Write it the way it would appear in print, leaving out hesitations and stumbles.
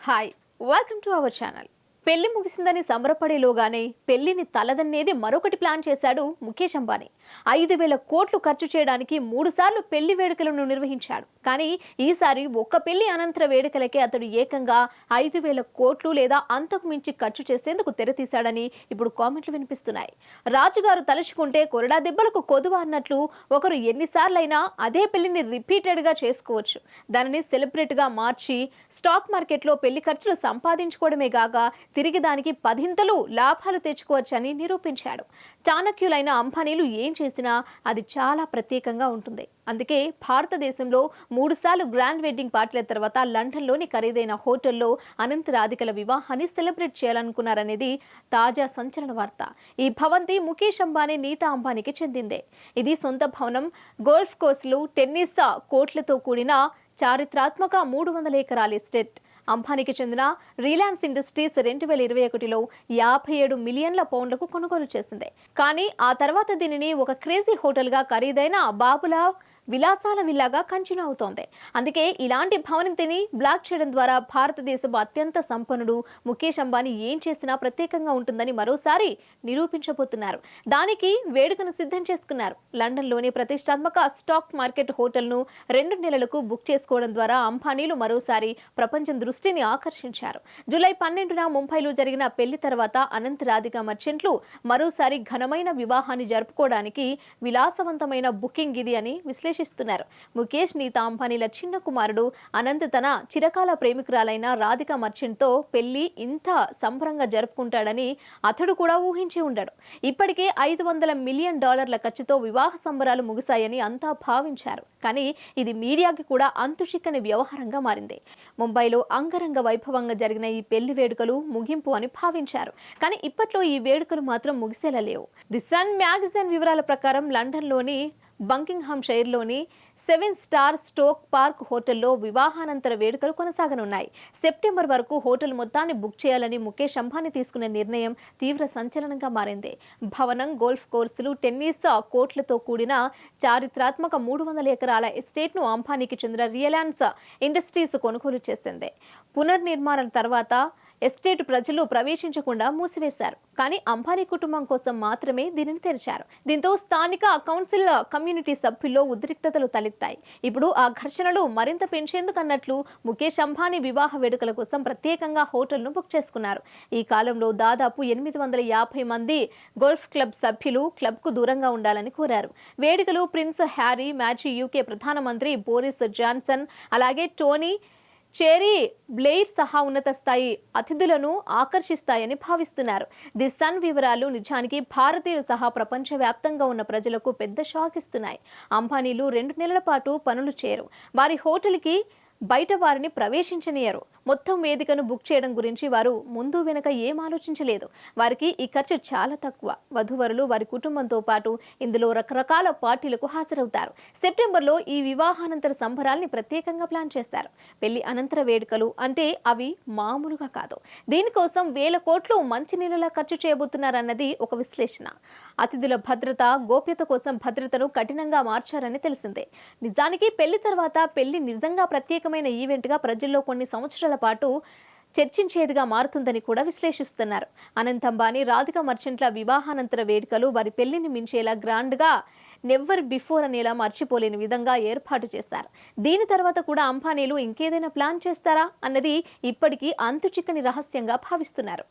Hi welcome to our channel. పెళ్లి ముగిసిందని సంబరపడేలోగానే పెళ్లిని తలదన్నేది మరొకటి ప్లాన్ చేశాడు ముఖేష్ అంబానీ. 5,000 కోట్లు ఖర్చు చేయడానికి 3 సార్లు పెళ్లి వేడుకలను నిర్వహించాడు. కానీ ఈసారి ఒక్క పెళ్లి అనంతర వేడుకలకే అతడు ఏకంగా 5,000 కోట్లు లేదా అంతకు మించి ఖర్చు చేసేందుకు తెరతీశాడని ఇప్పుడు కామెంట్లు వినిపిస్తున్నాయి. రాజుగారు తలుచుకుంటే కొరడా దెబ్బలకు కొదువ అన్నట్లు ఒకరు ఎన్నిసార్లైనా అదే పెళ్లిని రిపీటెడ్గా చేసుకోవచ్చు. దానిని సెలబ్రేట్గా మార్చి స్టాక్ మార్కెట్లో పెళ్లి ఖర్చులు సంపాదించుకోవడమే గాక తిరిగి దానికి 10 లాభాలు తెచ్చుకోవచ్చని నిరూపించాడు. చాణక్యులైన అంబానీలు ఏం చేసినా అది చాలా ప్రత్యేకంగా ఉంటుంది. అందుకే భారతదేశంలో 3 సార్లు గ్రాండ్ వెడ్డింగ్ పార్టీల తర్వాత లండన్లోని ఖరీదైన హోటల్లో అనంత రాధికల వివాహాన్ని సెలబ్రేట్ చేయాలనుకున్నారనేది తాజా సంచలన వార్త. ఈ భవంతి ముఖేష్ అంబానీ, నీతా అంబానీకి చెందిందే. ఇది సొంత భవనం, గోల్ఫ్ కోర్సులు, టెన్నిస్ కోర్టులతో కూడిన చారిత్రాత్మక 300 ఎకరాల ఎస్టేట్. అంబానీకి చెందిన రిలయన్స్ ఇండస్ట్రీస్ 2021లో 57 మిలియన్ల పౌండ్లకు కొనుగోలు చేసింది. కానీ ఆ తర్వాత దీనిని ఒక క్రేజీ హోటల్గా, ఖరీదైన బాబుల విలాసాల విల్లాగా కంటిన్యూ అవుతోంది. అందుకే ఇలాంటి భవనంతిని బ్లాక్ చేయడం ద్వారా భారతదేశపు అత్యంత సంపన్నుడు ముఖేష్ అంబానీ ఏం చేసినా ప్రత్యేకంగా ఉంటుందని మరోసారి నిరూపించబోతున్నారు. దానికి వేడుకను సిద్ధం చేసుకున్నారు. లండన్లోని ప్రతిష్టాత్మక స్టాక్ మార్కెట్ హోటల్ను 2 నెలలకు బుక్ చేసుకోవడం ద్వారా అంబానీలు మరోసారి ప్రపంచం దృష్టిని ఆకర్షించారు. జూలై 12న ముంబైలో జరిగిన పెళ్లి తర్వాత అనంత రాధిక మర్చెంట్లు మరోసారి ఘనమైన వివాహాన్ని జరుపుకోవడానికి విలాసవంతమైన బుకింగ్ ఇది అని విశ్లేషిస్తున్నారు. ముఖేష్, నీతా అంబానీల చిన్న కుమారుడు అనంత్ తన చిరకాల ప్రేమికురాలైన రాధిక మర్చెంట్తో పెళ్లి ఇంత సంబరంగా జరుపుకుంటాడని అతడు కూడా ఊహించి ఉండడు. ఇప్పటికే $500 మిలియన్ ఖర్చుతో వివాహ సంబరాలు ముగిశాయని అంతా భావించారు. కానీ ఇది మీడియాకి కూడా అంతుచిక్కని వ్యవహారంగా మారింది. ముంబైలో అంగరంగ వైభవంగా జరిగిన ఈ పెళ్లి వేడుకలు ముగింపు అని భావించారు. కానీ ఇప్పట్లో ఈ వేడుకలు మాత్రం ముగిసేలా లేవు. ది సన్ మ్యాగజైన్ వివరాల ప్రకారం లండన్లోని బంకింగ్హామ్ షైర్లోని 7 స్టార్ స్టోక్ పార్క్ హోటల్లో వివాహానంతర వేడుకలు కొనసాగనున్నాయి. సెప్టెంబర్ వరకు హోటల్ మొత్తాన్ని బుక్ చేయాలని ముఖేష్ అంబానీ తీసుకున్న నిర్ణయం తీవ్ర సంచలనంగా మారింది. భవనం, గోల్ఫ్ కోర్సులు, టెన్నిస్ కోర్టులతో కూడిన చారిత్రాత్మక 300 ఎకరాల ఎస్టేట్ను అంబానీకి చెందిన రిలయన్స్ ఇండస్ట్రీస్ కొనుగోలు చేసింది. పునర్నిర్మాణం తర్వాత ఎస్టేట్ ప్రజలు ప్రవేశించకుండా మూసివేశారు. కానీ అంబానీ కుటుంబం కోసం మాత్రమే దీనిని తెరిచారు. దీంతో స్థానిక కౌన్సిల్ కమ్యూనిటీ సభ్యుల్లో ఉద్రిక్తతలు తలెత్తాయి. ఇప్పుడు ఆ ఘర్షణలు మరింత పెంచేందుకన్నట్లు ముఖేష్ అంబానీ వివాహ వేడుకల కోసం ప్రత్యేకంగా హోటల్ను బుక్ చేసుకున్నారు. ఈ కాలంలో దాదాపు 850 మంది గోల్ఫ్ క్లబ్ సభ్యులు క్లబ్కు దూరంగా ఉండాలని కోరారు. వేడుకలు ప్రిన్స్ హ్యారీ, మాజీ యూకే ప్రధానమంత్రి బోరిస్ జాన్సన్, అలాగే టోనీ చెరీ బ్లెయిర్ సహా ఉన్నత స్థాయి అతిథులను ఆకర్షిస్తాయని భావిస్తున్నారు. ది సన్ వివరాలు నిజానికి భారతీయులు సహా ప్రపంచవ్యాప్తంగా ఉన్న ప్రజలకు పెద్ద షాక్ ఇస్తున్నాయి. అంబానీలు 2 నెలల పాటు పనులు చేయరు. వారి హోటల్కి బయట వారిని ప్రవేశించనియరు. మొత్తం వేదికను బుక్ చేయడం గురించి వారు ముందు వెనక ఏం ఆలోచించలేదు. వారికి ఈ ఖర్చు చాలా తక్కువ. వధూవరులు వారి కుటుంబంతో పాటు ఇందులో రకరకాల పార్టీలకు హాజరవుతారు. సెప్టెంబర్లో ఈ వివాహానంతర సంబరాల్ని ప్రత్యేకంగా ప్లాన్ చేస్తారు. పెళ్లి అనంతర వేడుకలు అంటే అవి మామూలుగా కాదు. దీనికోసం 1000 కోట్లు మంచినీళ్ళలా ఖర్చు చేయబోతున్నారన్నది ఒక విశ్లేషణ. అతిథుల భద్రత, గోప్యత కోసం భద్రతను కఠినంగా మార్చారని తెలిసిందే. నిజానికి పెళ్లి తర్వాత పెళ్లి నిజంగా ప్రత్యేకమైన ఈవెంట్గా ప్రజల్లో కొన్ని సంవత్సరాల పాటు చర్చించేదిగా మారుతుందని కూడా విశ్లేషిస్తున్నారు. అనంత్ అంబానీ, రాధిక మర్చెంట్ల వివాహానంతర వేడుకలు వారి పెళ్లిని మించేలా గ్రాండ్గా, నెవర్ బిఫోర్ అనేలా మర్చిపోలేని విధంగా ఏర్పాటు చేశారు. దీని తర్వాత కూడా అంబానీలు ఇంకేదైనా ప్లాన్ చేస్తారా అన్నది ఇప్పటికీ అంతుచిక్కని రహస్యంగా భావిస్తున్నారు.